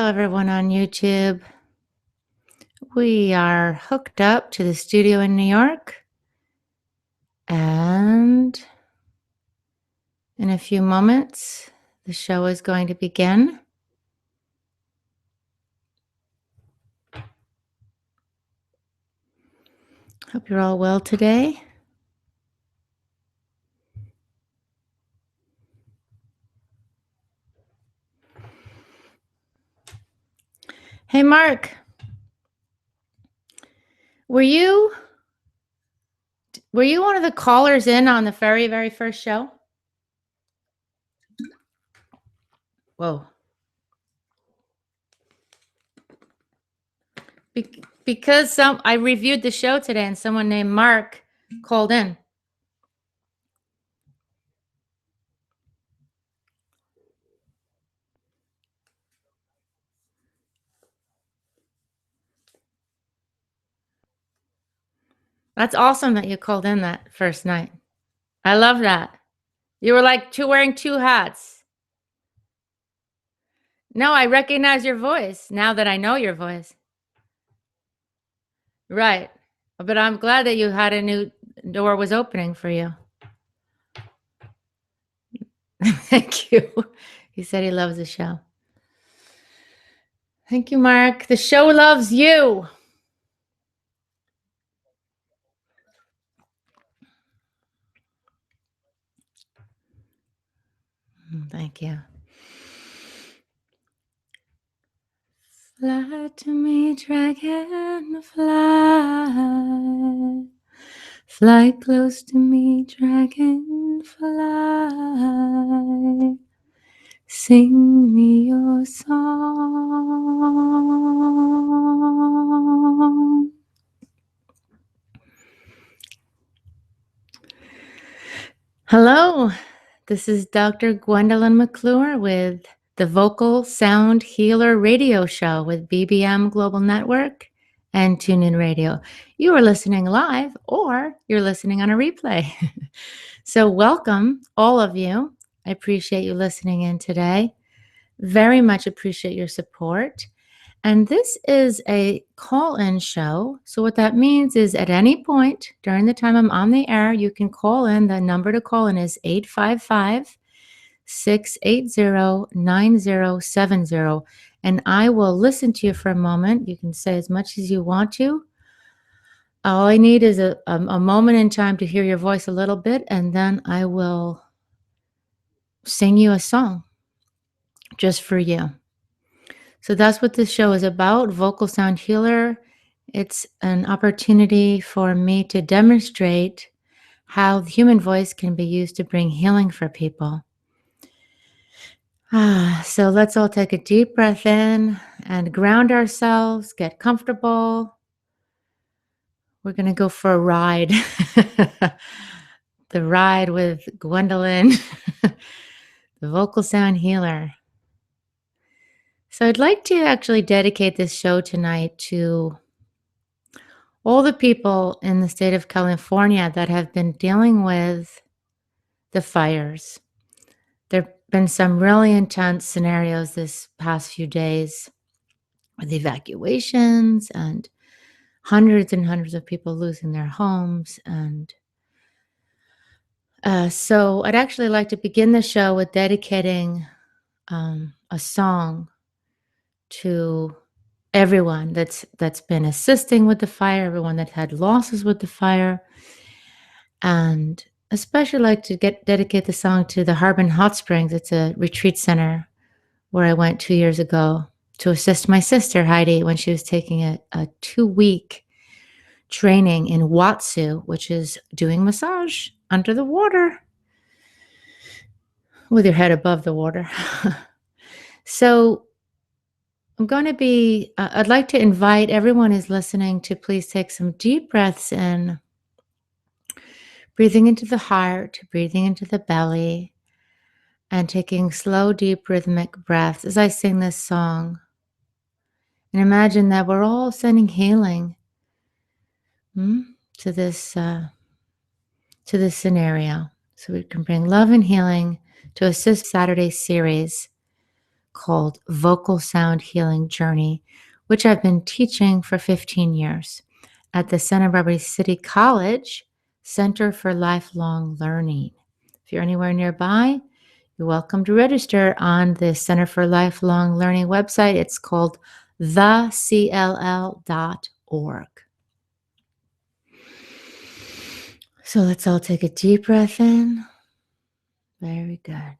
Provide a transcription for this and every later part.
Hello, everyone on YouTube. We are hooked up to the studio in New York, and in a few moments, the show is going to begin. Hope you're all well today. Hey, Mark, were you one of the callers in on the very, very first show? Whoa. Because I reviewed the show today and someone named Mark called in. That's awesome that you called in that first night. I love that. You were like wearing two hats. No, I recognize your voice now that I know your voice. Right. But I'm glad that you had a new door was opening for you. Thank you. He said he loves the show. Thank you, Mark. The show loves you. Thank you. Fly to me, dragonfly. Fly close to me, dragonfly. Sing me your song. Hello, this is Dr. Gwendolyn McClure with the Vocal Sound Healer Radio Show with BBM Global Network and TuneIn Radio. You are listening live or you're listening on a replay. So welcome, all of you. I appreciate you listening in today. Very much appreciate your support. And this is a call-in show. So what that means is at any point during the time I'm on the air, you can call in. The number to call in is 855-680-9070. And I will listen to you for a moment. You can say as much as you want to. All I need is a moment in time to hear your voice a little bit, and then I will sing you a song just for you. So that's what this show is about, Vocal Sound Healer. It's an opportunity for me to demonstrate how the human voice can be used to bring healing for people. So let's all take a deep breath in and ground ourselves, get comfortable. We're going to go for a ride. The ride with Gwendolyn, the Vocal Sound Healer. So I'd like to actually dedicate this show tonight to all the people in the state of California that have been dealing with the fires. There have been some really intense scenarios this past few days with evacuations and hundreds and hundreds of people losing their homes. And so I'd actually like to begin the show with dedicating a song to everyone that's been assisting with the fire, everyone that had losses with the fire, and especially like to dedicate the song to the Harbin Hot Springs. It's a retreat center where I went 2 years ago to assist my sister Heidi when she was taking a 2-week training in Watsu, which is doing massage under the water with your head above the water. So I'm going to be, I'd like to invite everyone who's listening to please take some deep breaths in, breathing into the heart, breathing into the belly, and taking slow, deep, rhythmic breaths as I sing this song. And imagine that we're all sending healing to this scenario. So we can bring love and healing to assist Saturday series called Vocal Sound Healing Journey, which I've been teaching for 15 years at the Santa Barbara City College Center for Lifelong Learning. If you're anywhere nearby, you're welcome to register on the Center for Lifelong Learning website. It's called thecll.org. So let's all take a deep breath in. Very good.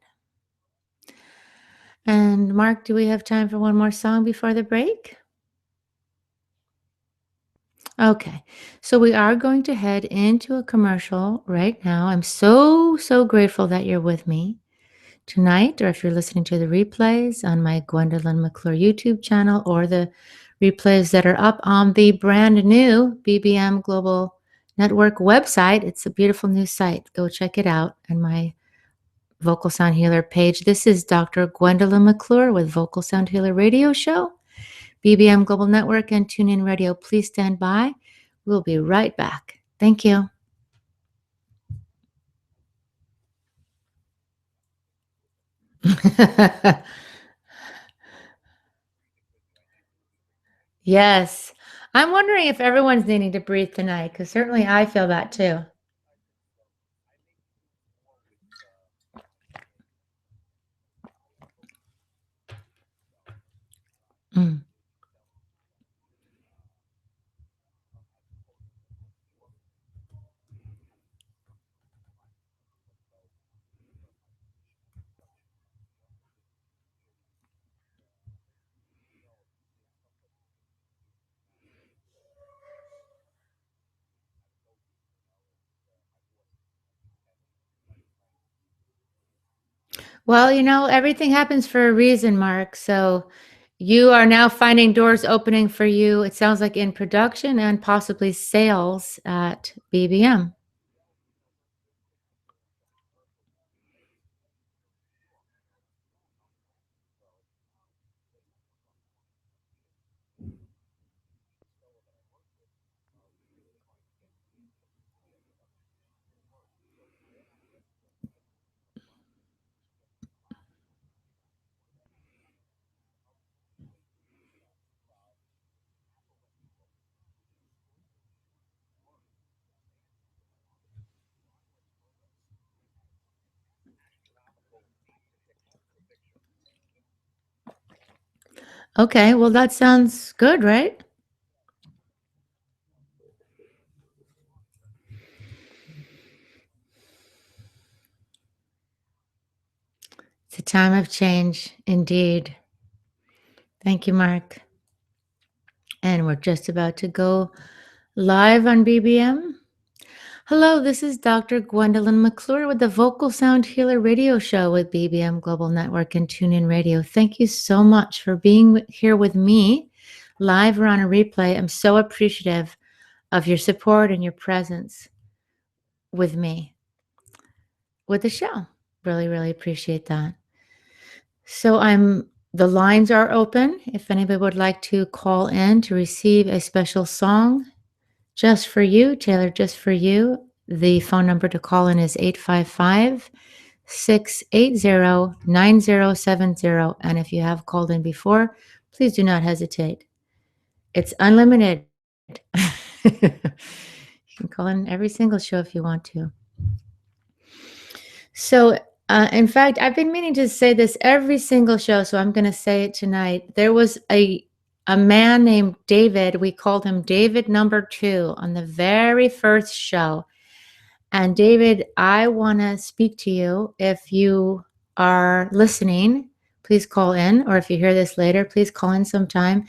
And Mark, do we have time for one more song before the break? Okay, so we are going to head into a commercial right now. I'm so grateful that you're with me tonight, or if you're listening to the replays on my Gwendolyn McClure YouTube channel, or the replays that are up on the brand new BBM Global Network website. It's a beautiful new site. Go check it out on my Vocal Sound Healer page. This is Dr. Gwendolyn McClure with Vocal Sound Healer Radio Show, BBM Global Network, and TuneIn Radio. Please stand by. We'll be right back. Thank you. Yes. I'm wondering if everyone's needing to breathe tonight, because certainly I feel that too. Mm. Well, everything happens for a reason, Mark. So you are now finding doors opening for you, it sounds like, in production and possibly sales at BBM. Okay, well, that sounds good, right? It's a time of change, indeed. Thank you, Mark. And we're just about to go live on BBM. Hello, this is Dr. Gwendolyn McClure with the Vocal Sound Healer Radio Show with BBM Global Network and TuneIn Radio. Thank you so much for being here with me, live or on a replay. I'm so appreciative of your support and your presence with me, with the show. Really appreciate that. So the lines are open. If anybody would like to call in to receive a special song just for you, tailored just for you, the phone number to call in is 855-680-9070. And if you have called in before, please do not hesitate. It's unlimited. You can call in every single show if you want to. So, in fact, I've been meaning to say this every single show, so I'm going to say it tonight. There was a man named David. We called him David number 2 on the very first show. And David, I want to speak to you. If you are listening, please call in. Or if you hear this later, please call in sometime.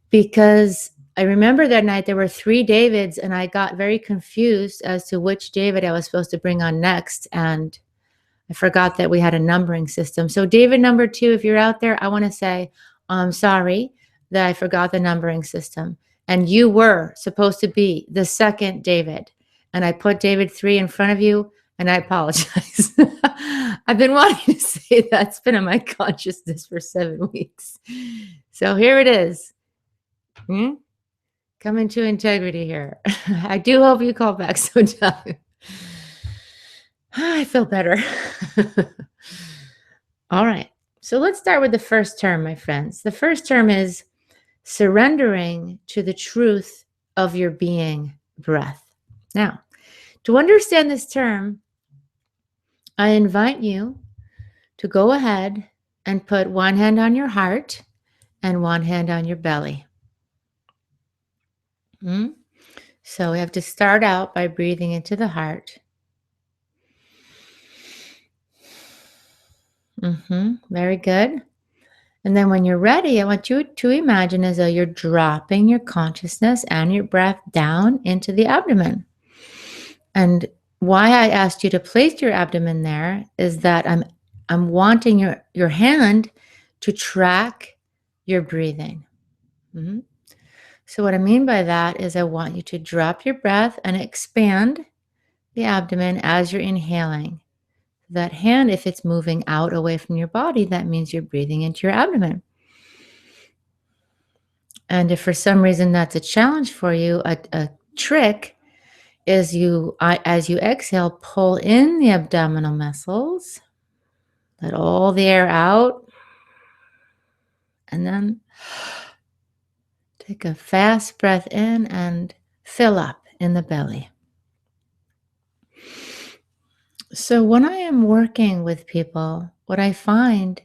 Because I remember that night there were 3 Davids, and I got very confused as to which David I was supposed to bring on next. And I forgot that we had a numbering system. So David number 2, if you're out there, I want to say, I'm sorry that I forgot the numbering system. And you were supposed to be the second David. And I put David 3 in front of you, and I apologize. I've been wanting to say that. It's been in my consciousness for 7 weeks. So here it is. Coming to integrity here. I do hope you call back sometime. I feel better. All right. So let's start with the first term, my friends. The first term is surrendering to the truth of your being breath. Now, to understand this term, I invite you to go ahead and put one hand on your heart and one hand on your belly. So we have to start out by breathing into the heart. Very good. And then when you're ready, I want you to imagine as though you're dropping your consciousness and your breath down into the abdomen. And why I asked you to place your abdomen there is that I'm wanting your hand to track your breathing. So what I mean by that is I want you to drop your breath and expand the abdomen as you're inhaling. That hand, if it's moving out away from your body, that means you're breathing into your abdomen. And if for some reason that's a challenge for you, a trick is as you exhale, pull in the abdominal muscles, let all the air out, and then take a fast breath in and fill up in the belly. So when I am working with people, what I find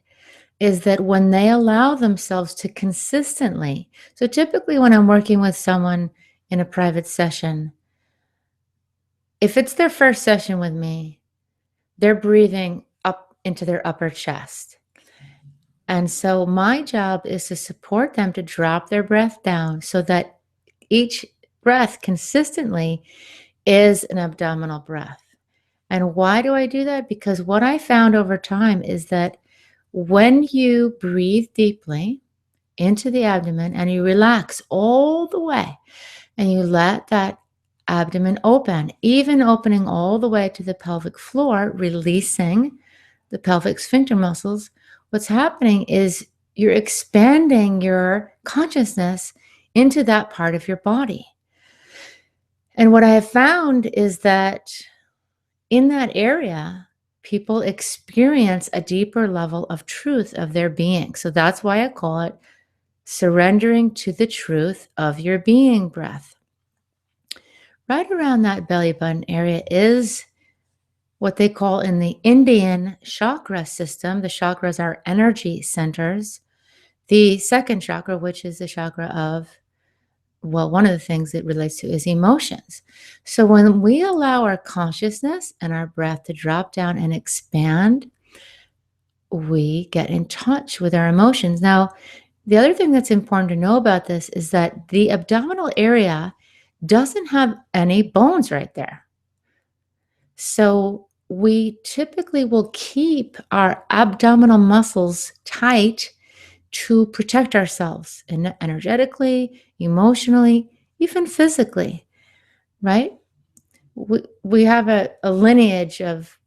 is that when they allow themselves to consistently, so typically when I'm working with someone in a private session, if it's their first session with me, they're breathing up into their upper chest. And so my job is to support them to drop their breath down so that each breath consistently is an abdominal breath. And why do I do that? Because what I found over time is that when you breathe deeply into the abdomen and you relax all the way and you let that abdomen open, even opening all the way to the pelvic floor, releasing the pelvic sphincter muscles, what's happening is you're expanding your consciousness into that part of your body. And what I have found is that in that area, people experience a deeper level of truth of their being. So that's why I call it surrendering to the truth of your being breath. Right around that belly button area is what they call in the Indian chakra system. The chakras are energy centers. The second chakra, which is the chakra of, well, one of the things it relates to is emotions. So when we allow our consciousness and our breath to drop down and expand, we get in touch with our emotions. Now, the other thing that's important to know about this is that the abdominal area doesn't have any bones right there. So we typically will keep our abdominal muscles tight to protect ourselves energetically, emotionally, even physically, right? We have a lineage of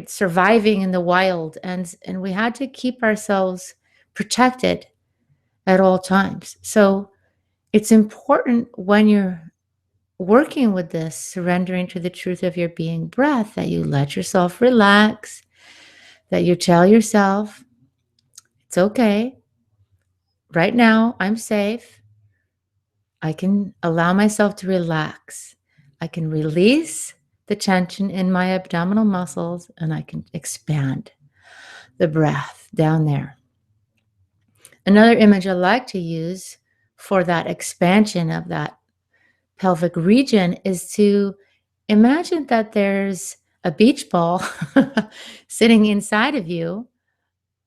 surviving in the wild, and we had to keep ourselves protected at all times. So it's important when you're working with this, surrendering to the truth of your being breath, that you let yourself relax, that you tell yourself, it's okay. Right now, I'm safe. I can allow myself to relax. I can release the tension in my abdominal muscles and I can expand the breath down there. Another image I like to use for that expansion of that pelvic region is to imagine that there's a beach ball sitting inside of you,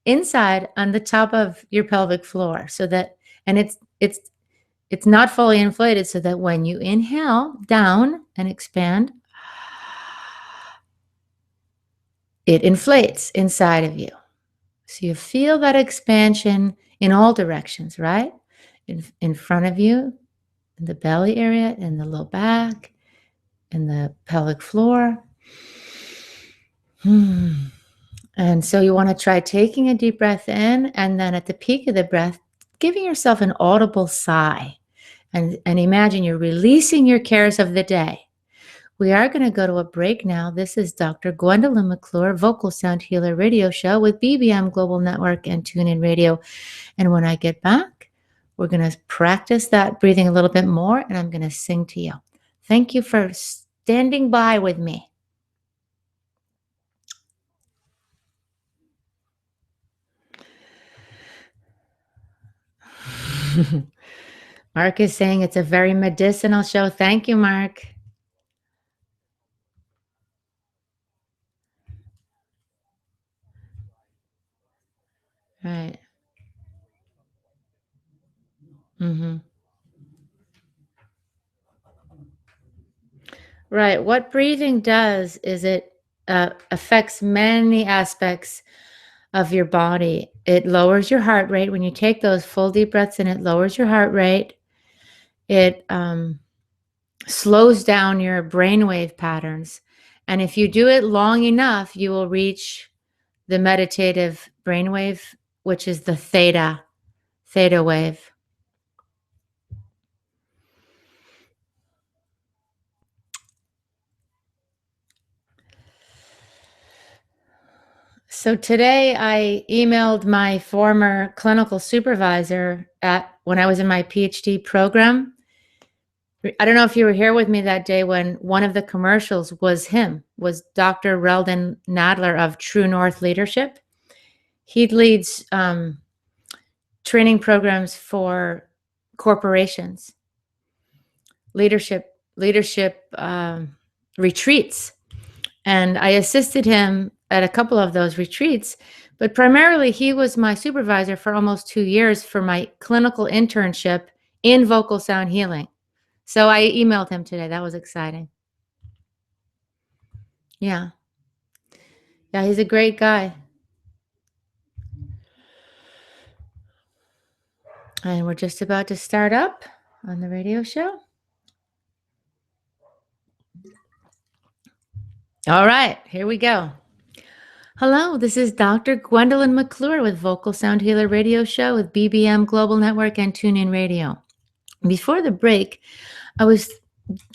inside on the top of your pelvic floor, so that, and it's not fully inflated, so that when you inhale down and expand, it inflates inside of you. So you feel that expansion in all directions, right? In front of you, in the belly area, in the low back, in the pelvic floor. And so you want to try taking a deep breath in, and then at the peak of the breath, giving yourself an audible sigh. And imagine you're releasing your cares of the day. We are going to go to a break now. This is Dr. Gwendolyn McClure, Vocal Sound Healer Radio Show with BBM Global Network and TuneIn Radio. And when I get back, we're going to practice that breathing a little bit more, and I'm going to sing to you. Thank you for standing by with me. Mark is saying it's a very medicinal show. Thank you, Mark. Right. Mm-hmm. Right. What breathing does is it affects many aspects of your body. It lowers your heart rate. When you take those full deep breaths in, it lowers your heart rate. It slows down your brainwave patterns. And if you do it long enough, you will reach the meditative brainwave, which is the theta wave. So today I emailed my former clinical supervisor when I was in my PhD program. I don't know if you were here with me that day when one of the commercials was Dr. Reldon Nadler of True North Leadership. He leads training programs for corporations, leadership retreats. And I assisted him at a couple of those retreats, but primarily he was my supervisor for almost 2 years for my clinical internship in vocal sound healing. So I emailed him today. That was exciting. Yeah. Yeah, he's a great guy. And we're just about to start up on the radio show. All right, here we go. Hello, this is Dr. Gwendolyn McClure with Vocal Sound Healer Radio Show with BBM Global Network and TuneIn Radio. Before the break, I was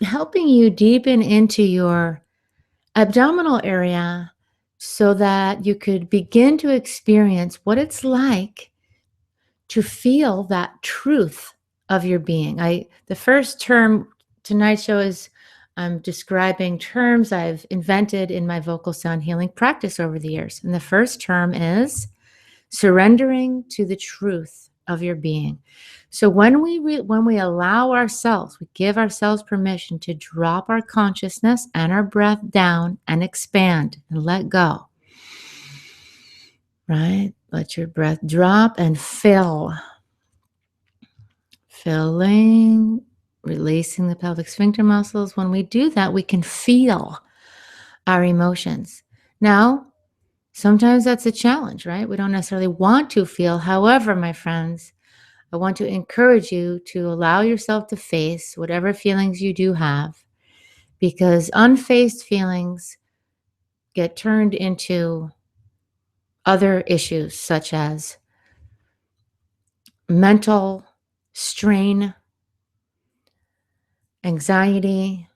helping you deepen into your abdominal area so that you could begin to experience what it's like to feel that truth of your being. The first term tonight's show is I'm describing terms I've invented in my vocal sound healing practice over the years. And the first term is surrendering to the truth of your being. So when we allow ourselves, we give ourselves permission to drop our consciousness and our breath down and expand and let go. Right? Let your breath drop and fill. Filling, releasing the pelvic sphincter muscles. When we do that, we can feel our emotions. Now, sometimes that's a challenge, right? We don't necessarily want to feel. However, my friends, I want to encourage you to allow yourself to face whatever feelings you do have, because unfaced feelings get turned into other issues such as mental strain, anxiety,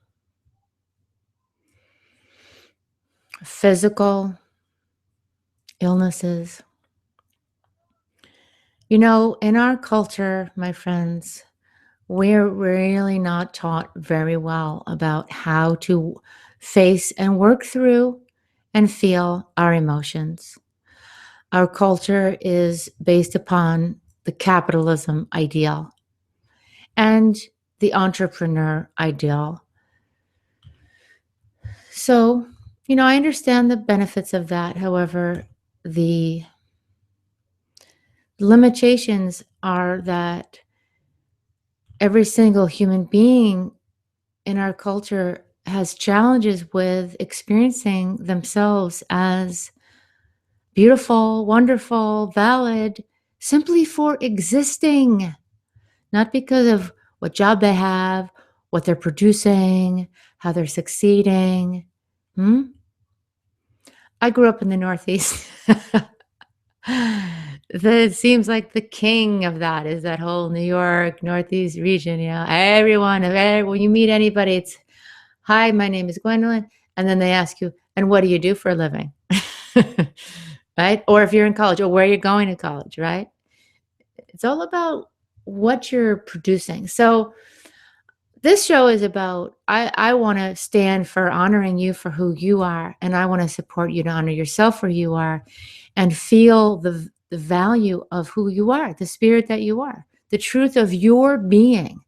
physical illnesses. You know, in our culture, my friends, we're really not taught very well about how to face and work through and feel our emotions. Our culture is based upon the capitalism ideal and the entrepreneur ideal. So, you know, I understand the benefits of that. However, the limitations are that every single human being in our culture has challenges with experiencing themselves as beautiful, wonderful, valid, simply for existing, not because of what job they have, what they're producing, how they're succeeding. I grew up in the Northeast. It seems like the king of that is that whole New York, Northeast region. You know, when you meet anybody, it's hi, my name is Gwendolyn. And then they ask you, and what do you do for a living? Right? Or if you're in college, or where are you going to college, right? It's all about what you're producing. So this show is about, I want to stand for honoring you for who you are. And I want to support you to honor yourself for who you are and feel the value of who you are, the spirit that you are, the truth of your being,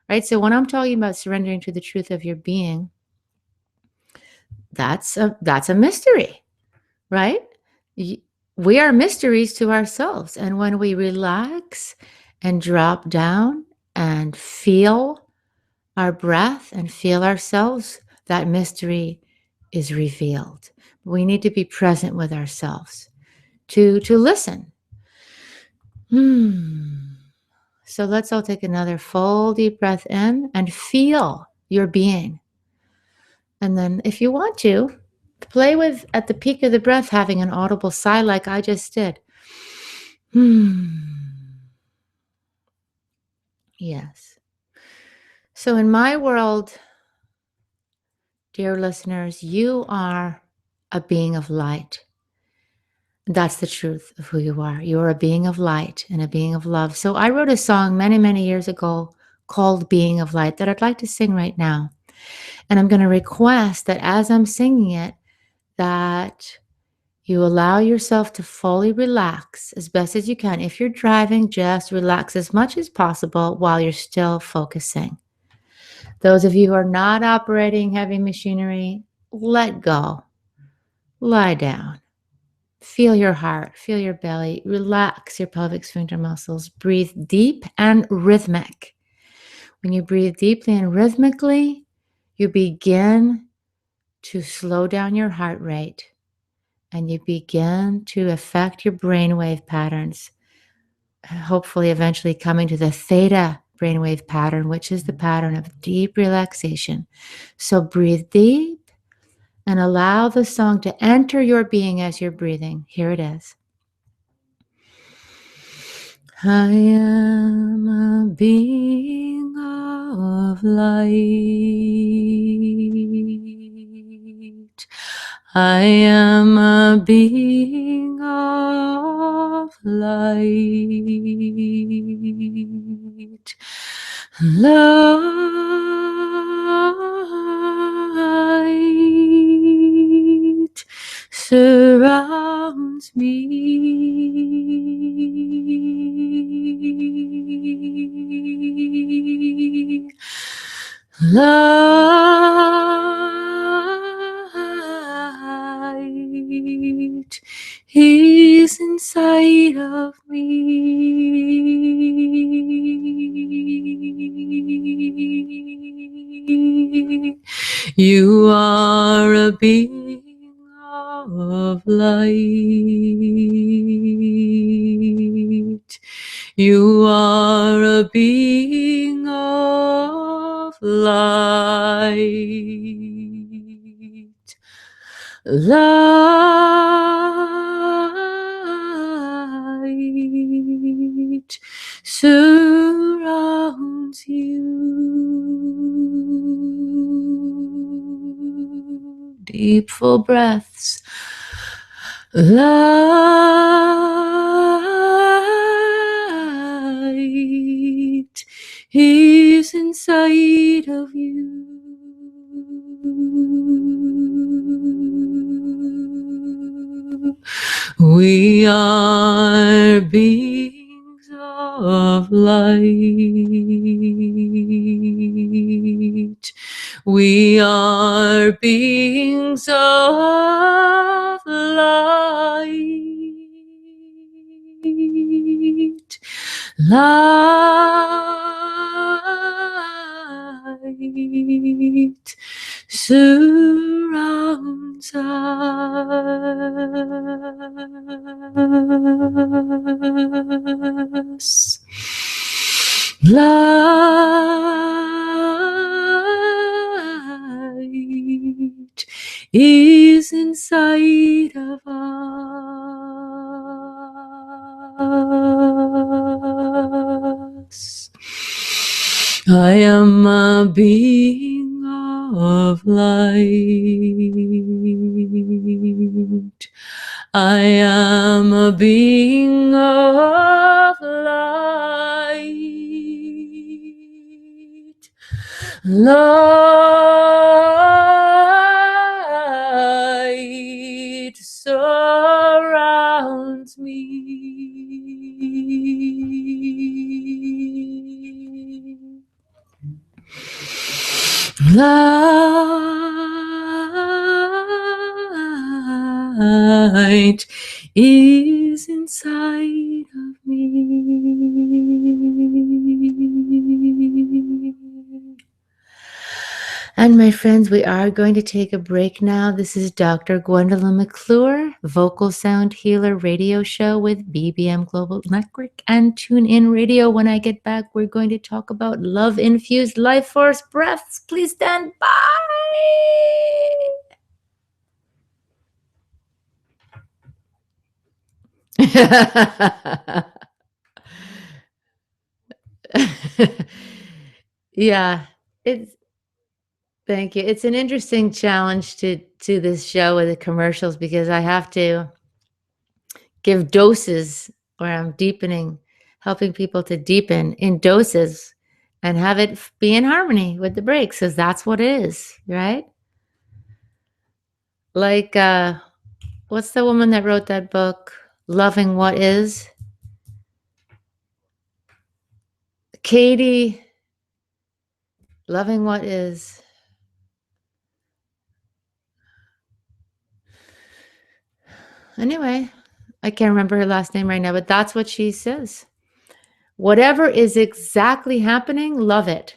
right? So when I'm talking about surrendering to the truth of your being, that's a mystery, right? We are mysteries to ourselves. And when we relax and drop down and feel our breath and feel ourselves, that mystery is revealed. We need to be present with ourselves to listen. So let's all take another full deep breath in and feel your being. And then if you want to, play with, at the peak of the breath, having an audible sigh like I just did. Yes. So in my world, dear listeners, you are a being of light. That's the truth of who you are. You are a being of light and a being of love. So I wrote a song many, many years ago called Being of Light that I'd like to sing right now. And I'm going to request that as I'm singing it, that you allow yourself to fully relax as best as you can. If you're driving, just relax as much as possible while you're still focusing. Those of you who are not operating heavy machinery, let go. Lie down. Feel your heart, feel your belly, relax your pelvic sphincter muscles. Breathe deep and rhythmic. When you breathe deeply and rhythmically, you begin to slow down your heart rate and you begin to affect your brainwave patterns, hopefully eventually coming to the theta brainwave pattern, which is the pattern of deep relaxation. So breathe deep and allow the song to enter your being as you're breathing. Here it is. I am a being of light. I am a being of light. Light surrounds me. Light is inside of me. You are a being of light. You are a being of light. Light surrounds you. Deep, full breaths. Light is inside of you. We are beings of light. We are beings of light. Light surrounds us. Light is inside of us. I am a being of light. I am a being of light. Light surrounds me. Light is inside of me. And my friends, we are going to take a break now. This is Dr. Gwendolyn McClure, Vocal Sound Healer Radio Show with BBM Global Network and Tune In Radio. When I get back, we're going to talk about love-infused life force breaths. Please stand by. Yeah, it's thank you. It's an interesting challenge to this show with the commercials because I have to give doses where I'm deepening, helping people to deepen in doses and have it be in harmony with the breaks, because that's what it is, right? Like, what's the woman that wrote that book, Loving What Is? Katie, Loving What Is. Anyway, I can't remember her last name right now, but that's what she says. Whatever is exactly happening, love it.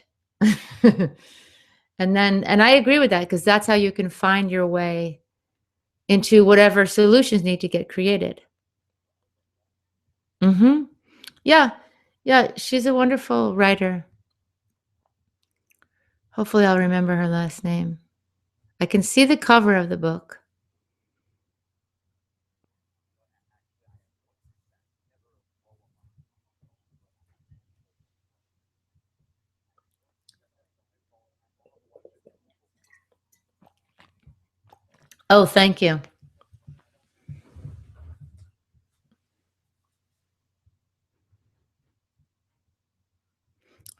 And I agree with that, because that's how you can find your way into whatever solutions need to get created. Mm-hmm. Yeah. Yeah. She's a wonderful writer. Hopefully I'll remember her last name. I can see the cover of the book. Oh, thank you.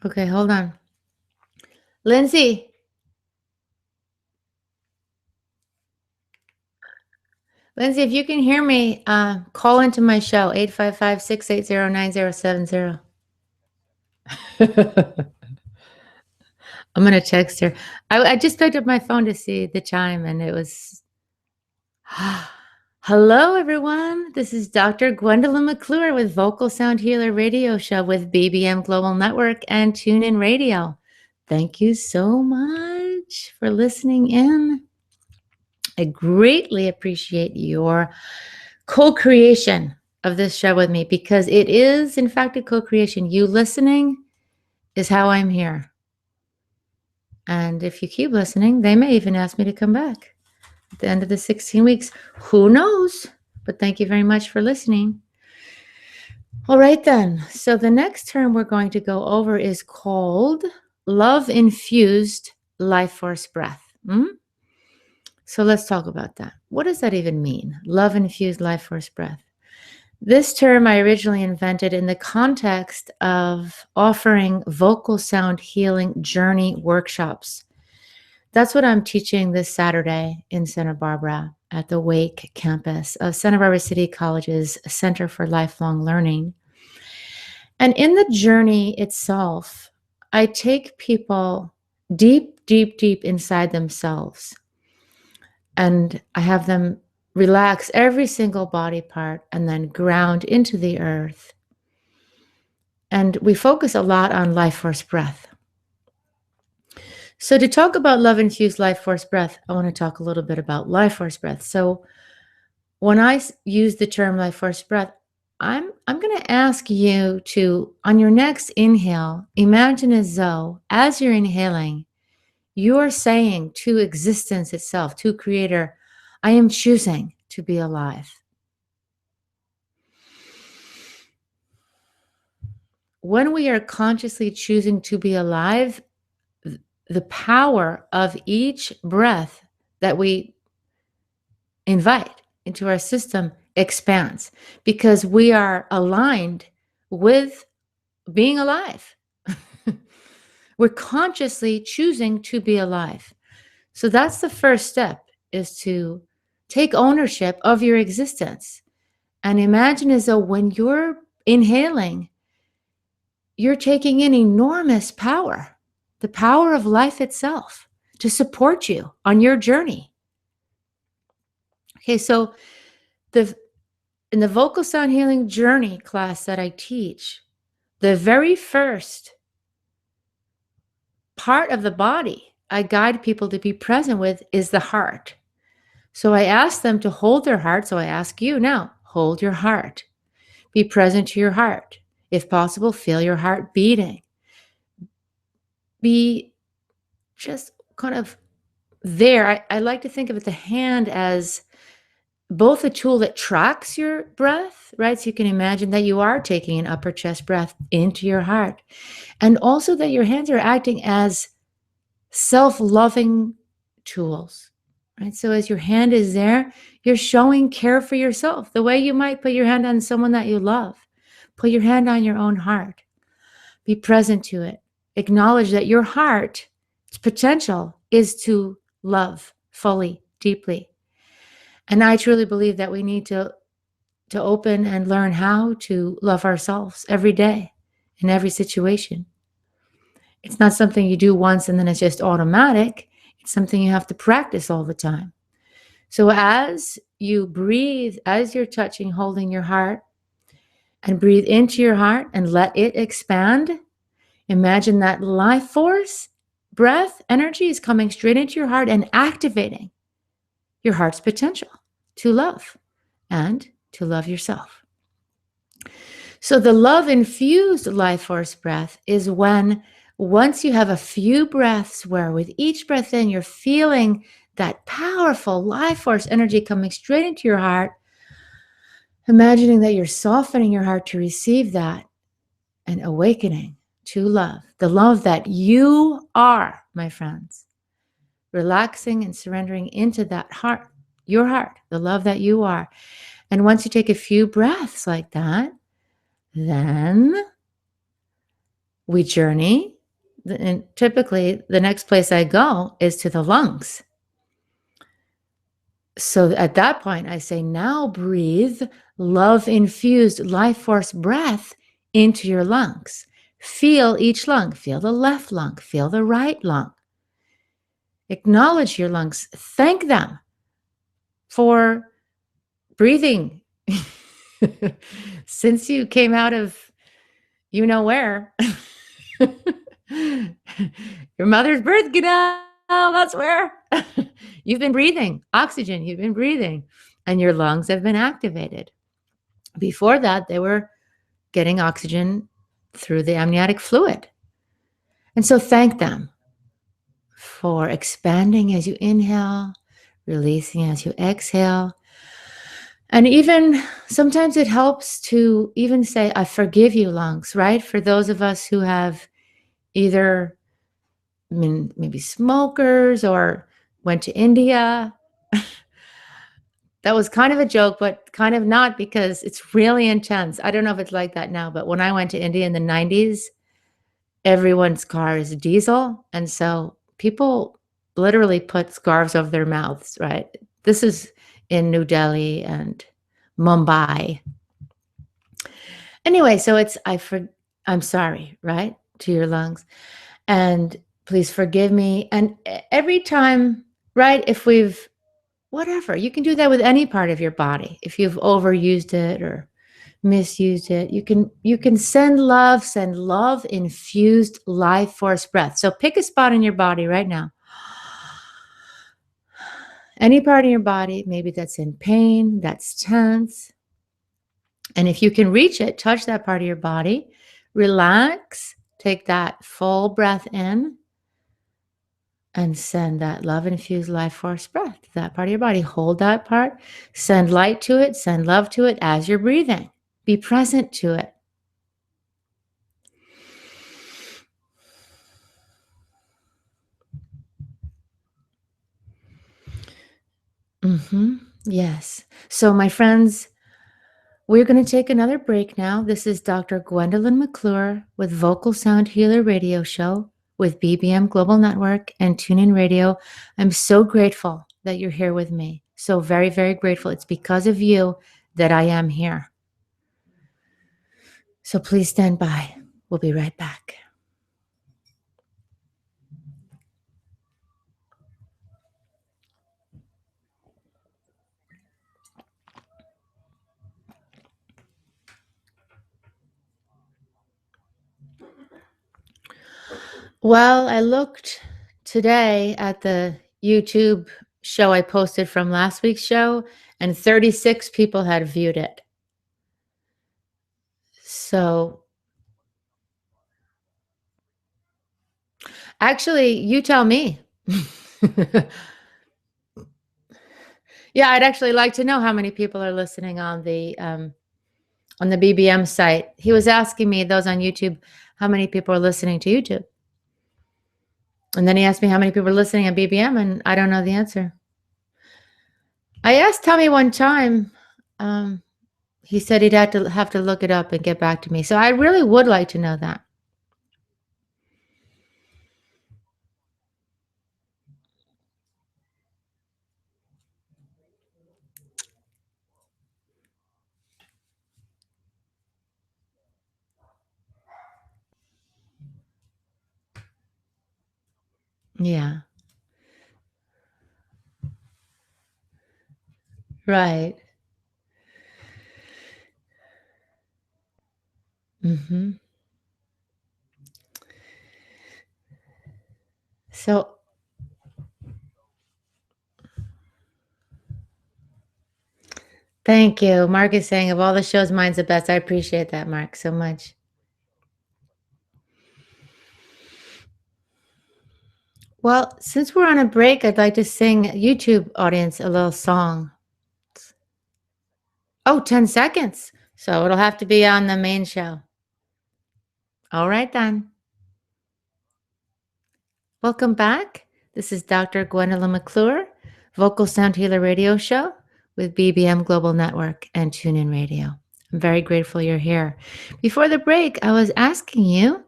Okay, hold on. Lindsay. Lindsay, if you can hear me, call into my show, 855-680-9070. I'm going to text her. I just picked up my phone to see the chime, and it was... Hello, everyone. This is Dr. Gwendolyn McClure with Vocal Sound Healer Radio Show with BBM Global Network and Tune In Radio. Thank you so much for listening in. I greatly appreciate your co-creation of this show with me, because it is, in fact, a co-creation. You listening is how I'm here. And if you keep listening, they may even ask me to come back at the end of the 16 weeks. Who knows? But thank you very much for listening. All right, then. So the next term we're going to go over is called Love-Infused Life Force Breath. So let's talk about that. What does that even mean? Love-Infused Life Force Breath. This term I originally invented in the context of offering vocal sound healing journey workshops. That's what I'm teaching this Saturday in Santa Barbara at the Wake campus of Santa Barbara City College's Center for Lifelong Learning. And in the journey itself, I take people deep, deep, deep inside themselves. And I have them relax every single body part and then ground into the earth. And we focus a lot on life force breath. So to talk about love-infused life force breath, I want to talk a little bit about life force breath. So when I use the term life force breath, I'm going to ask you to, on your next inhale, imagine as though, as you're inhaling, you're saying to existence itself, to Creator, I am choosing to be alive. When we are consciously choosing to be alive, the power of each breath that we invite into our system expands because we are aligned with being alive. We're consciously choosing to be alive. So that's the first step, is to take ownership of your existence and imagine as though when you're inhaling, you're taking in enormous power, the power of life itself to support you on your journey. Okay, so in the vocal sound healing journey class that I teach, the very first part of the body I guide people to be present with is the heart. So I ask them to hold their heart. So I ask you now, hold your heart. Be present to your heart. If possible, feel your heart beating. Be just kind of there. I like to think of the hand as both a tool that tracks your breath, right? So you can imagine that you are taking an upper chest breath into your heart. And also that your hands are acting as self-loving tools, right? So as your hand is there, you're showing care for yourself, the way you might put your hand on someone that you love. Put your hand on your own heart. Be present to it. Acknowledge that your heart's potential is to love fully, deeply. And I truly believe that we need to open and learn how to love ourselves every day, in every situation. It's not something you do once and then it's just automatic. It's something you have to practice all the time. So as you breathe, as you're touching, holding your heart, and breathe into your heart and let it expand, imagine that life force, breath, energy is coming straight into your heart and activating your heart's potential to love and to love yourself. So the love-infused life force breath is when, once you have a few breaths where with each breath in, you're feeling that powerful life force energy coming straight into your heart, imagining that you're softening your heart to receive that and awakening to love, the love that you are, my friends. Relaxing and surrendering into that heart, your heart, the love that you are. And once you take a few breaths like that, then we journey. And typically, the next place I go is to the lungs. So at that point, I say, now breathe love-infused life force breath into your lungs. Feel each lung. Feel the left lung. Feel the right lung. Acknowledge your lungs. Thank them for breathing since you came out of you know where. Your mother's birth canal, that's where. You've been breathing oxygen, you've been breathing, and your lungs have been activated. Before that, they were getting oxygen through the amniotic fluid. And so thank them for expanding as you inhale, releasing as you exhale. And even sometimes it helps to even say, I forgive you, lungs, right? For those of us who have either been maybe smokers or went to India. That was kind of a joke, but kind of not, because it's really intense. I don't know if it's like that now, but when I went to India in the 90s, everyone's car is diesel. And so people literally put scarves over their mouths, right? This is in New Delhi and Mumbai. Anyway, so it's, I'm sorry, right? To your lungs. And please forgive me. And every time, right? If we've, whatever, you can do that with any part of your body. If you've overused it or misused it, you can send love infused life force breath. So pick a spot in your body right now. Any part in your body, maybe that's in pain, that's tense. And if you can reach it, touch that part of your body, relax, take that full breath in, and send that love-infused life force breath to that part of your body. Hold that part, send light to it, send love to it as you're breathing. Be present to it. Yes. So, my friends, we're going to take another break now. This is Dr. Gwendolyn McClure with Vocal Sound Healer Radio Show with BBM Global Network and TuneIn Radio. I'm so grateful that you're here with me. So very, very grateful. It's because of you that I am here. So please stand by. We'll be right back. Well, I looked today at the YouTube show I posted from last week's show, and 36 people had viewed it. So actually, you tell me. Yeah, I'd actually like to know how many people are listening on the BBM site. He was asking me, those on YouTube, how many people are listening to YouTube. And then he asked me how many people are listening on BBM, and I don't know the answer. I asked Tommy one time. He said he'd have to look it up and get back to me. So I really would like to know that. Yeah. Right. Mm-hmm. So thank you. Mark is saying of all the shows, mine's the best. I appreciate that, Mark, so much. Well, since we're on a break, I'd like to sing YouTube audience a little song. Oh, 10 seconds. So it'll have to be on the main show. All right, then. Welcome back. This is Dr. Gwendolyn McClure, Vocal Sound Healer Radio Show with BBM Global Network and TuneIn Radio. I'm very grateful you're here. Before the break, I was asking you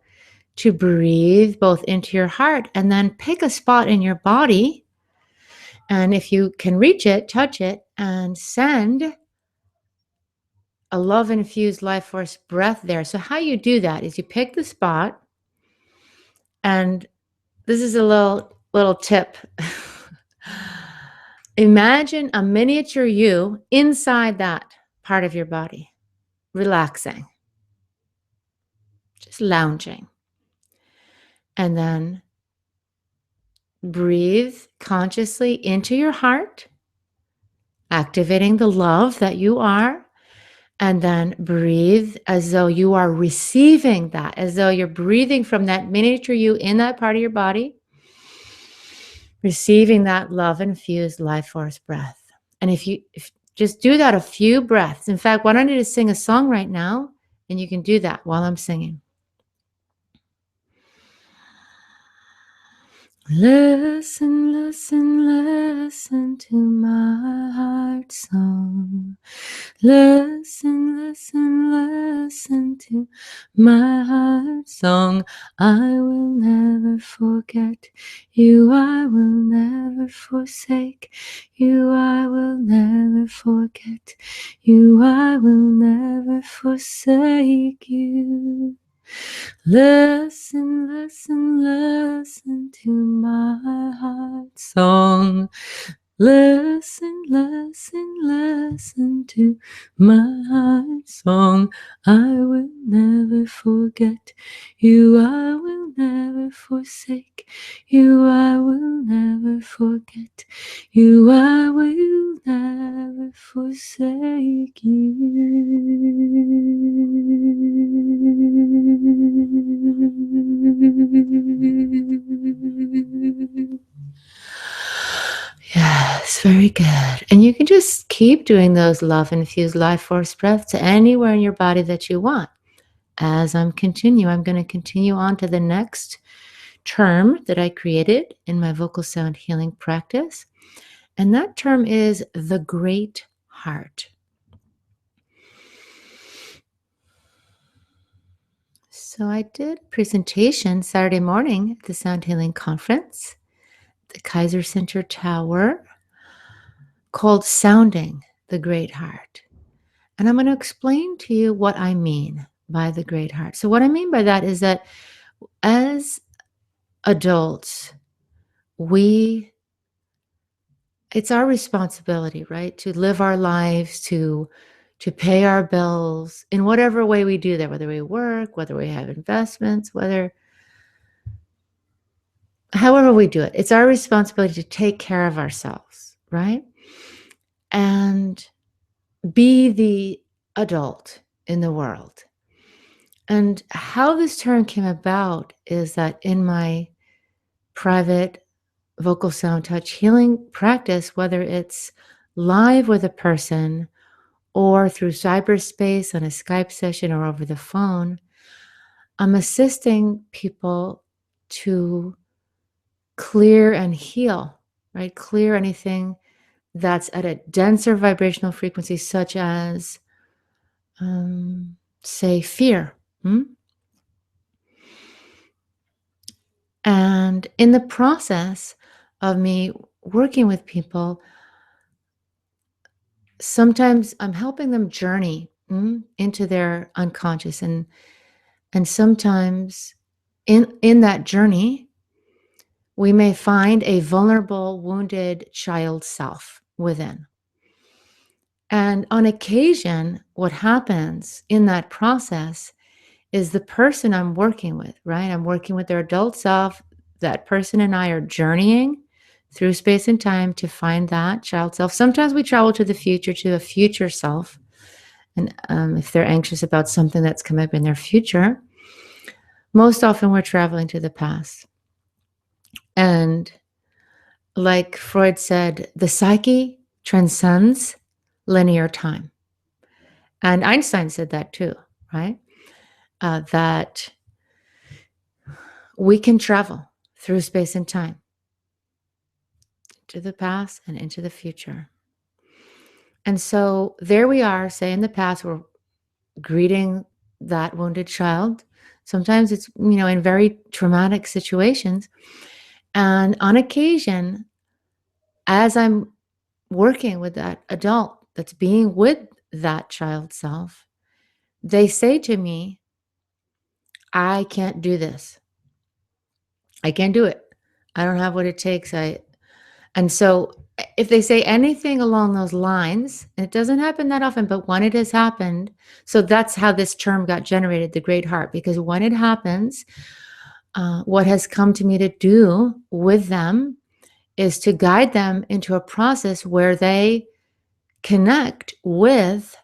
to breathe both into your heart and then pick a spot in your body. And if you can reach it, touch it, and send a love-infused life force breath there. So how you do that is you pick the spot, and this is a little tip. Imagine a miniature you inside that part of your body, relaxing, just lounging. And then breathe consciously into your heart, activating the love that you are. And then breathe as though you are receiving that, as though you're breathing from that miniature you in that part of your body, receiving that love-infused life force breath. And if just do that a few breaths. In fact, why don't you just sing a song right now, and you can do that while I'm singing. Listen, listen, listen to my heart song. Listen, listen, listen to my heart song. I will never forget you. I will never forsake you. I will never forget you. I will never forsake you. Listen, listen, listen to my heart song. Listen, listen, listen to my heart song. I will never forget you. I will never forsake you. I will never forget you. I will never forsake you. Yes, very good. And you can just keep doing those love-infused life force breaths anywhere in your body that you want. As I'm going to continue on to the next term that I created in my vocal sound healing practice. And that term is the great heart. So I did a presentation Saturday morning at the Sound Healing Conference, the Kaiser Center Tower, called Sounding the Great Heart. And I'm going to explain to you what I mean by the great heart. So what I mean by that is that as adults, it's our responsibility, right, to live our lives, to pay our bills in whatever way we do that, whether we work, whether we have investments, however we do it. It's our responsibility to take care of ourselves, right? And be the adult in the world. And how this term came about is that in my private vocal sound touch healing practice, whether it's live with a person or through cyberspace on a Skype session or over the phone, I'm assisting people to clear and heal, right? Clear anything that's at a denser vibrational frequency, such as, say, fear. And in the process of me working with people, sometimes I'm helping them journey into their unconscious, and sometimes in that journey, we may find a vulnerable, wounded child self within. And on occasion, what happens in that process is the person I'm working with, right? I'm working with their adult self. That person and I are journeying through space and time to find that child self. Sometimes we travel to the future, to a future self. And if they're anxious about something that's come up in their future, most often we're traveling to the past. And like Freud said, the psyche transcends linear time. And Einstein said that too, right? That we can travel through space and time to the past and into the future. And so there we are, say in the past, we're greeting that wounded child. Sometimes it's, in very traumatic situations. And on occasion, as I'm working with that adult that's being with that child self, they say to me, I can't do this. I can't do it. I don't have what it takes. And so if they say anything along those lines, and it doesn't happen that often, but when it has happened, so that's how this term got generated, the great heart, because when it happens, what has come to me to do with them is to guide them into a process where they connect with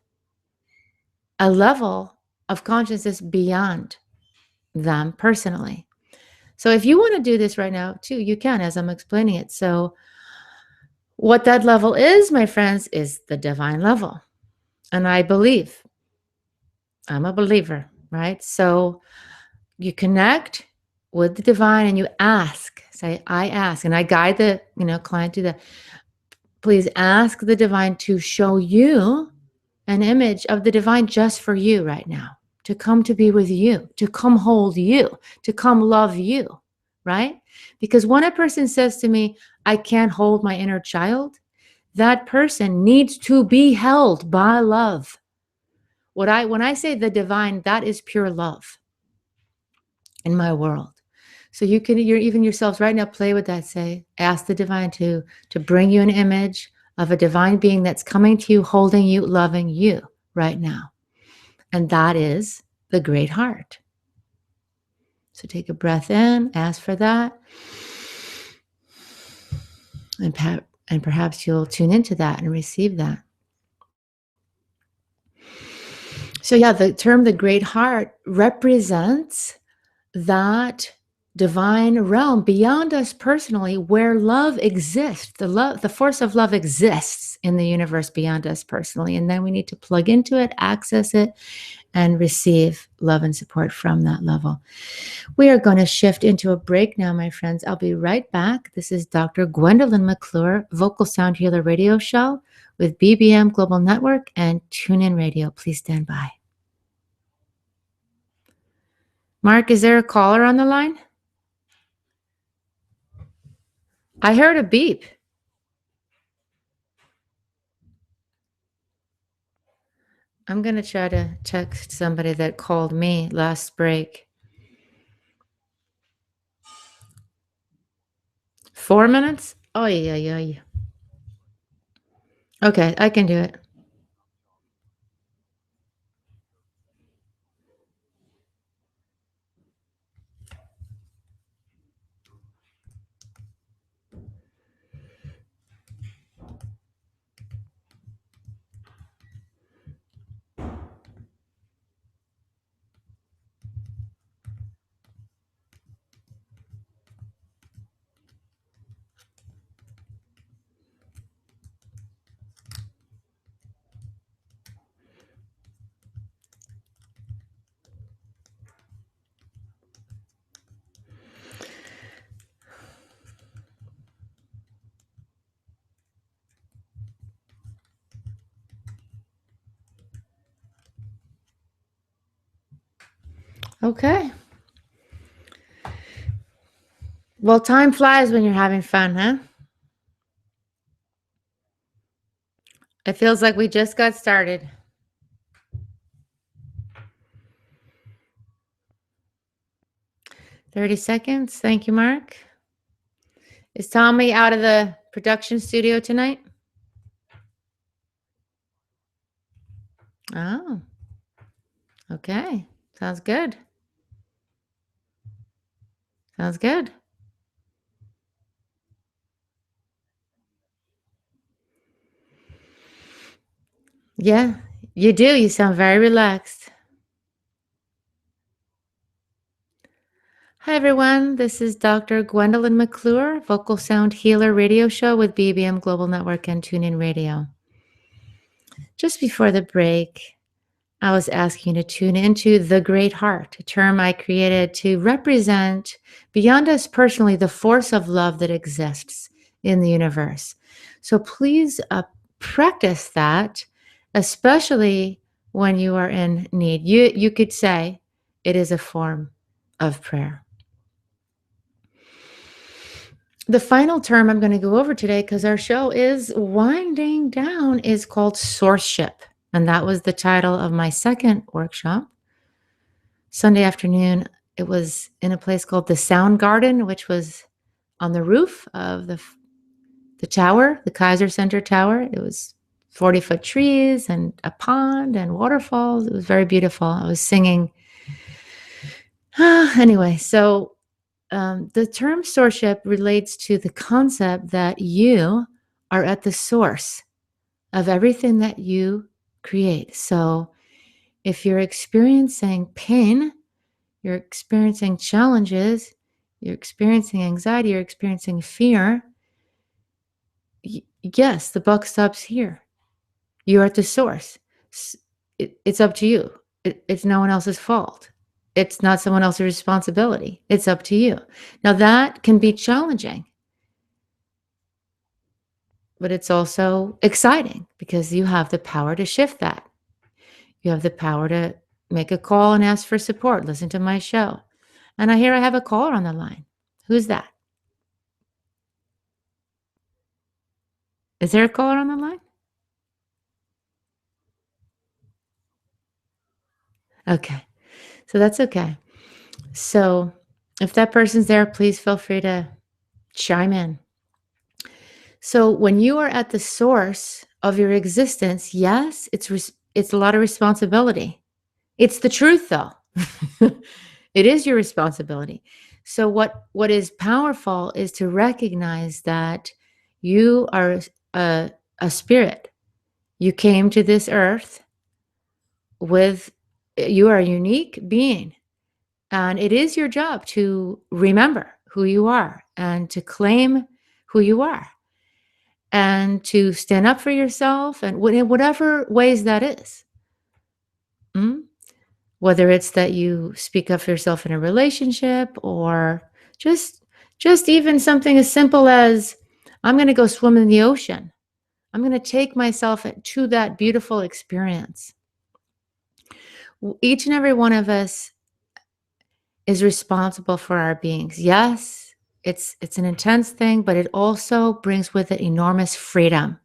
a level of consciousness beyond them personally. So if you want to do this right now too, you can, as I'm explaining it. So what that level is, my friends, is the divine level. And I'm a believer, right? So you connect with the divine and you ask, say, I ask, and I guide the, client to that. Please ask the divine to show you an image of the divine just for you right now, to come to be with you, to come hold you, to come love you, right? Because when a person says to me, I can't hold my inner child, that person needs to be held by love. When I say the divine, that is pure love in my world. So you're even yourselves right now, play with that. Say, ask the divine to bring you an image of a divine being that's coming to you, holding you, loving you right now. And that is the great heart. So take a breath in, ask for that. And perhaps you'll tune into that and receive that. So yeah, the term the great heart represents that divine realm beyond us personally, where love exists. The force of love exists in the universe beyond us personally. And then we need to plug into it, access it, and receive love and support from that level. We are going to shift into a break now, my friends. I'll be right back. This is Dr. Gwendolyn McClure, Vocal Sound Healer Radio Show with BBM Global Network and TuneIn Radio. Please stand by. Mark, is there a caller on the line? I heard a beep. I'm going to try to text somebody that called me last break. 4 minutes? Oh, yeah. Okay, I can do it. Okay. Well, time flies when you're having fun, huh? It feels like we just got started. 30 seconds. Thank you, Mark. Is Tommy out of the production studio tonight? Oh, okay. Sounds good. Sounds good. Yeah, you do. You sound very relaxed. Hi, everyone. This is Dr. Gwendolyn McClure, Vocal Sound Healer Radio Show with BBM Global Network and TuneIn Radio. Just before the break, I was asking you to tune into the Great Heart, a term I created to represent beyond us personally the force of love that exists in the universe. So please practice that, especially when you are in need. You could say it is a form of prayer. The final term I'm going to go over today, because our show is winding down, is called Sourceship. And that was the title of my second workshop. Sunday afternoon, it was in a place called the Sound Garden, which was on the roof of the tower, the Kaiser Center Tower. It was 40-foot trees and a pond and waterfalls. It was very beautiful. I was singing. Anyway, so the term sourceship relates to the concept that you are at the source of everything that you create. So if you're experiencing pain, you're experiencing challenges, you're experiencing anxiety, you're experiencing fear, yes, the buck stops here. You're at the source. It's up to you. It's no one else's fault. It's not someone else's responsibility. It's up to you. Now, that can be challenging, but it's also exciting because you have the power to shift that. You have the power to make a call and ask for support. Listen to my show. And I have a caller on the line. Who's that? Is there a caller on the line? Okay. So that's okay. So if that person's there, please feel free to chime in. So when you are at the source of your existence, yes, it's a lot of responsibility. It's the truth, though. It is your responsibility. So what is powerful is to recognize that you are a spirit. You came to this earth you are a unique being. And it is your job to remember who you are and to claim who you are and to stand up for yourself and in whatever ways that is. Mm? Whether it's that you speak up for yourself in a relationship or just just even something as simple as I'm going to go swim in the ocean. I'm going to take myself to that beautiful experience. Each and every one of us is responsible for our beings. Yes, it's an intense thing, but it also brings with it enormous freedom.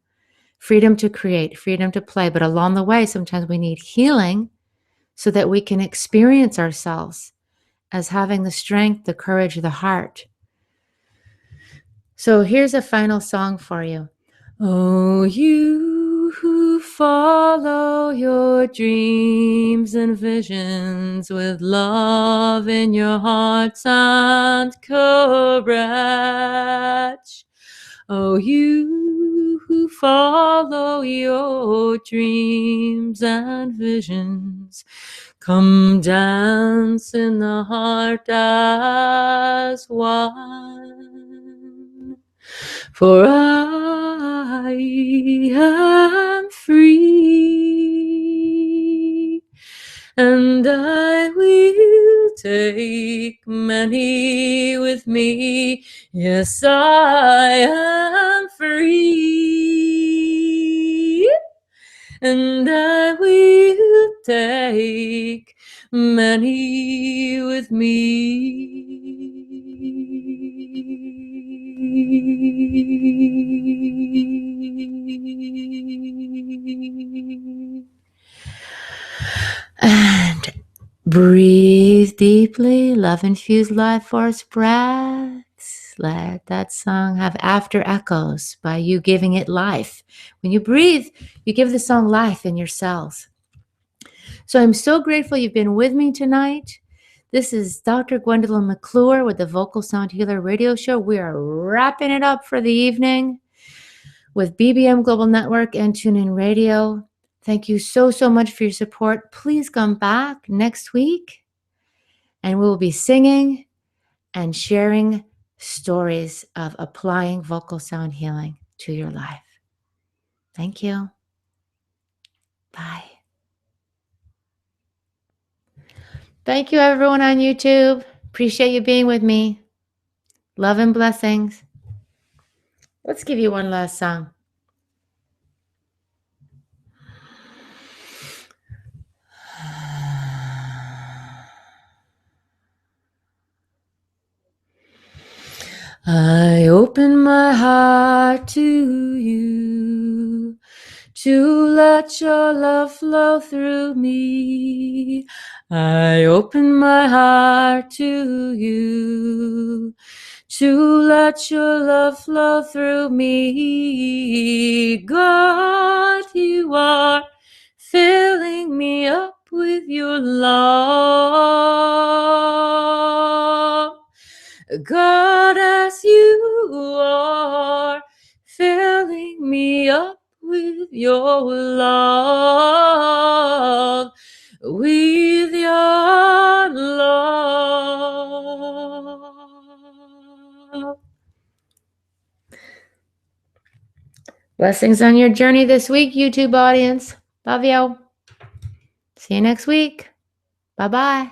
Freedom to create, freedom to play, but along the way sometimes we need healing so that we can experience ourselves as having the strength, the courage, the heart. So here's a final song for you. Oh, you who follow your dreams and visions with love in your hearts and courage. Oh, you who follow your dreams and visions, come dance in the heart as one. For I am free, and I will take many with me. Yes, I am free, and I will take many with me. And breathe deeply, love-infused life force breaths. Let that song have after echoes by you giving it life. When you breathe, you give the song life in your cells. So I'm so grateful you've been with me tonight. This is Dr. Gwendolyn McClure with the Vocal Sound Healer Radio Show. We are wrapping it up for the evening with BBM Global Network and TuneIn Radio. Thank you so, so much for your support. Please come back next week and we will be singing and sharing stories of applying vocal sound healing to your life. Thank you. Bye. Thank you, everyone on YouTube. Appreciate you being with me. Love and blessings. Let's give you one last song. I open my heart to you, to let your love flow through me. I open my heart to you, to let your love flow through me. God, you are filling me up with your love. God, as you are filling me up with your love, with your love. Blessings on your journey this week, YouTube audience. Love you. See you next week. Bye-bye.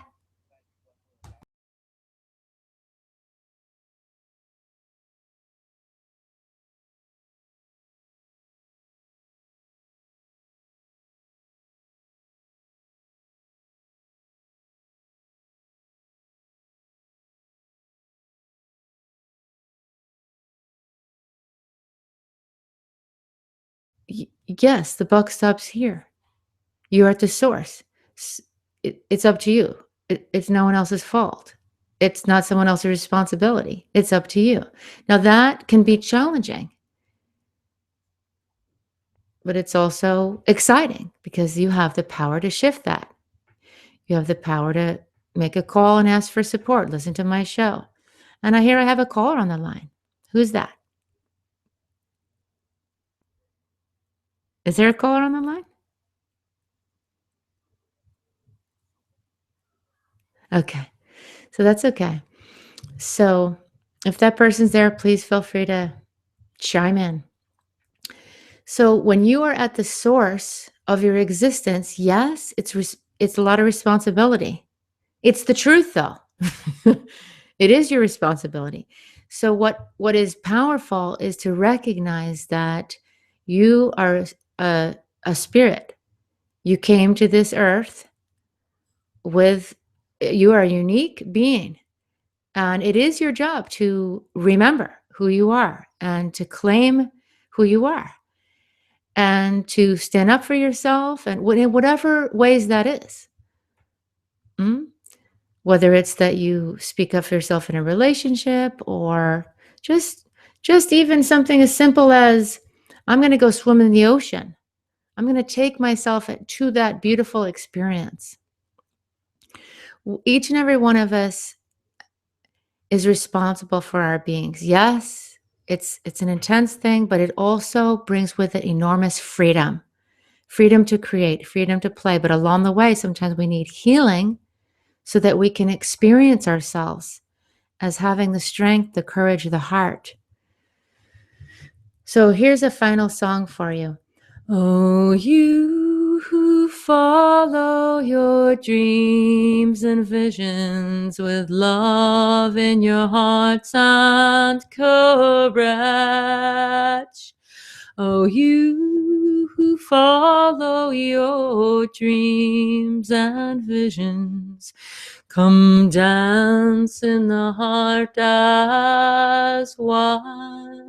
Yes, the buck stops here. You're at the source. It's up to you. It's no one else's fault. It's not someone else's responsibility. It's up to you. Now, that can be challenging, but it's also exciting because you have the power to shift that. You have the power to make a call and ask for support. Listen to my show. And I have a caller on the line. Who's that? Is there a caller on the line? Okay. So that's okay. So if that person's there, please feel free to chime in. So when you are at the source of your existence, yes, it's a lot of responsibility. It's the truth though. It is your responsibility. So what is powerful is to recognize that you are a, a spirit. You came to this earth with you are a unique being, and it is your job to remember who you are and to claim who you are and to stand up for yourself and in whatever ways that is. Mm? Whether it's that you speak up for yourself in a relationship or just just even something as simple as I'm going to go swim in the ocean. I'm going to take myself to that beautiful experience. Each and every one of us is responsible for our beings. Yes, it's an intense thing, but it also brings with it enormous freedom. Freedom to create, freedom to play, but along the way sometimes we need healing so that we can experience ourselves as having the strength, the courage, the heart. So here's a final song for you. Oh, you who follow your dreams and visions with love in your hearts and courage. Oh, you who follow your dreams and visions, come dance in the heart as one.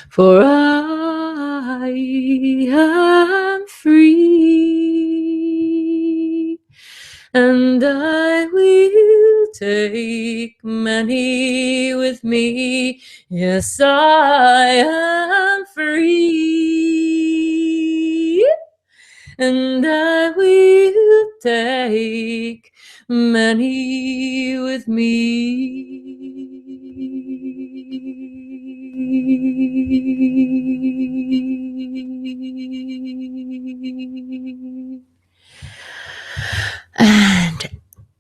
For I am free, and I will take many with me. Yes, I am free, and I will take many with me. And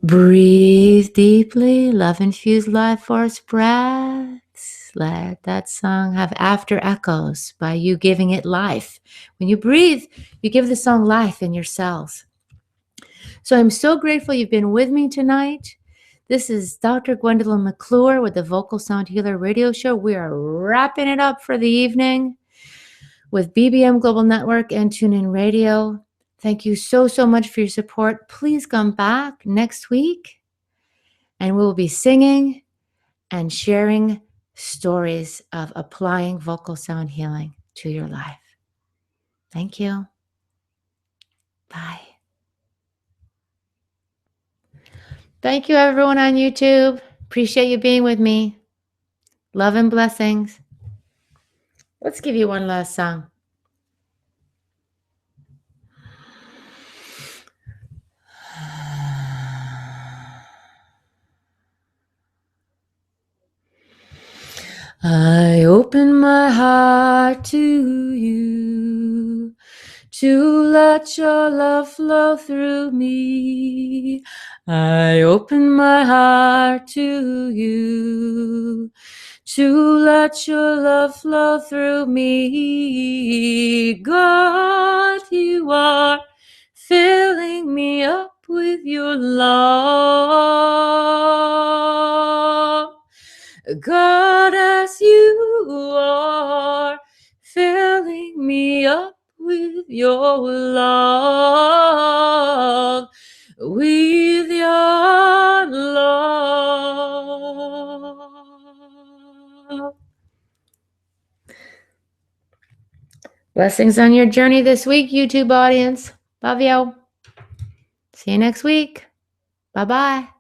breathe deeply, love-infused life force breaths. Let that song have after echoes by you giving it life. When you breathe, you give the song life in your cells. So I'm so grateful you've been with me tonight. This is Dr. Gwendolyn McClure with the Vocal Sound Healer Radio Show. We are wrapping it up for the evening with BBM Global Network and TuneIn Radio. Thank you so much for your support. Please come back next week and we'll be singing and sharing stories of applying vocal sound healing to your life. Thank you. Bye. Thank you, everyone on YouTube. Appreciate you being with me. Love and blessings. Let's give you one last song. I open my heart to you, to let your love flow through me. I open my heart to you, to let your love flow through me. God, you are filling me up with your love. God, as you are filling me up with your love, with your love. Blessings on your journey this week, YouTube audience. Love you. See you next week. Bye-bye.